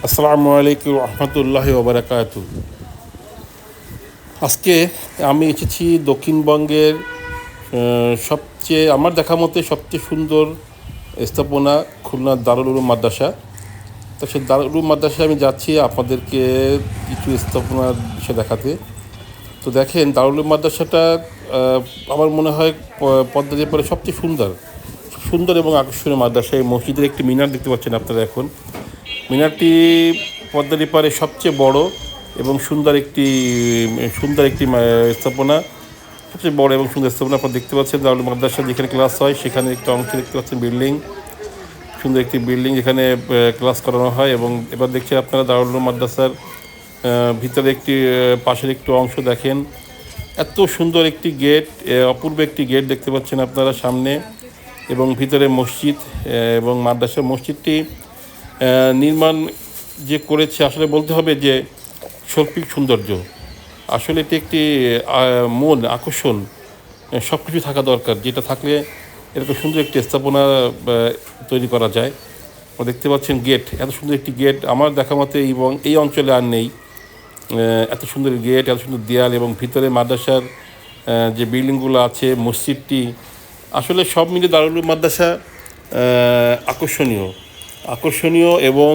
আসসালামু আলাইকুম রহমতুল্লাহি ওয়া বারাকাতুহু। আজকে আমি এসেছি দক্ষিণবঙ্গের সবচেয়ে আমার দেখা মতে সবচেয়ে সুন্দর স্থাপনা খুলনার দারুল উলুম মাদ্রাসা। তো সেই দারুল উলুম মাদ্রাসায় আমি যাচ্ছি আপনাদেরকে কিছু স্থাপনার বিষয় দেখাতে। তো দেখেন দারুল উলুম মাদ্রাসাটা আমার মনে হয় পদ্মা পরে সবচেয়ে সুন্দর সুন্দর এবং আকর্ষণীয় মাদ্রাসা। এই মসজিদের একটি মিনার দেখতে পাচ্ছেন আপনারা। এখন মিনারটি পদ্মার পারে সবচেয়ে বড় এবং সুন্দর একটি স্থাপনা, সবচেয়ে বড় এবং সুন্দর স্থাপনা আপনারা দেখতে পাচ্ছেন। দারুল মাদ্রাসা যেখানে ক্লাস হয় সেখানে একটা অংশ দেখতে পাচ্ছেন, বিল্ডিং, সুন্দর একটি বিল্ডিং যেখানে ক্লাস করানো হয়। এবং এবার দেখছেন আপনারা দারুল মাদ্রাসার ভিতরে একটি পাশের একটু অংশ দেখেন, এত সুন্দর একটি গেট, অপূর্ব একটি গেট দেখতে পাচ্ছেন আপনারা সামনে। এবং ভিতরে মসজিদ এবং মাদ্রাসা মসজিদটি নির্মাণ যে করেছে আসলে বলতে হবে যে শৈল্পিক সৌন্দর্য। আসলে এটি একটি মন আকর্ষণ, সব কিছু থাকা দরকার, যেটা থাকলে এরকম সুন্দর একটি স্থাপনা তৈরি করা যায়। দেখতে পাচ্ছেন গেট, এত সুন্দর একটি গেট আমার দেখা মতে এবং এই অঞ্চলে আর নেই। এত সুন্দর গেট, এত সুন্দর দেয়াল এবং ভিতরে মাদ্রাসার যে বিল্ডিংগুলো আছে, মসজিদটি, আসলে সব মিলে দারুল উলুম মাদ্রাসা আকর্ষণীয় আকর্ষণীয় এবং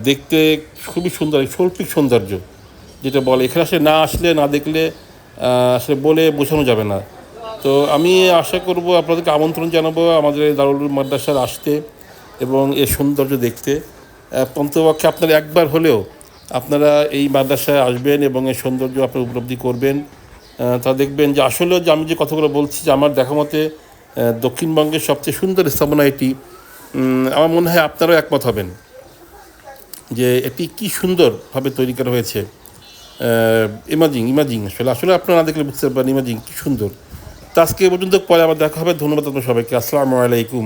দেখতে খুবই সুন্দর, শৈল্পিক সৌন্দর্য যেটা বলে। এখানে আসলে না আসলে না দেখলে আসলে বলে বোঝানো যাবে না। তো আমি আশা করব, আপনাদেরকে আমন্ত্রণ জানাবো আমাদের এই দারুল উলুম মাদ্রাসার আসতে এবং এর সৌন্দর্য দেখতে। অন্ততপক্ষে আপনারা একবার হলেও আপনারা এই মাদ্রাসায় আসবেন এবং এর সৌন্দর্য আপনারা উপলব্ধি করবেন। তা দেখবেন যে আসলেও যে আমি যে কথাগুলো বলছি, যে আমার দেখা মতে দক্ষিণবঙ্গের সবচেয়ে সুন্দর স্থাপনা এটি। আমার মনে হয় আপনারাও একমত হবেন যে এটি কী সুন্দরভাবে তৈরি করা হয়েছে। ইমাজিং আসলে আপনারা না দেখলে বুঝতে পারবেন ইমাজিং কী সুন্দর। তো আজকে এ পর্যন্ত, পরে আবার দেখা হবে। ধন্যবাদ আপনার সবাইকে। আসসালামু আলাইকুম।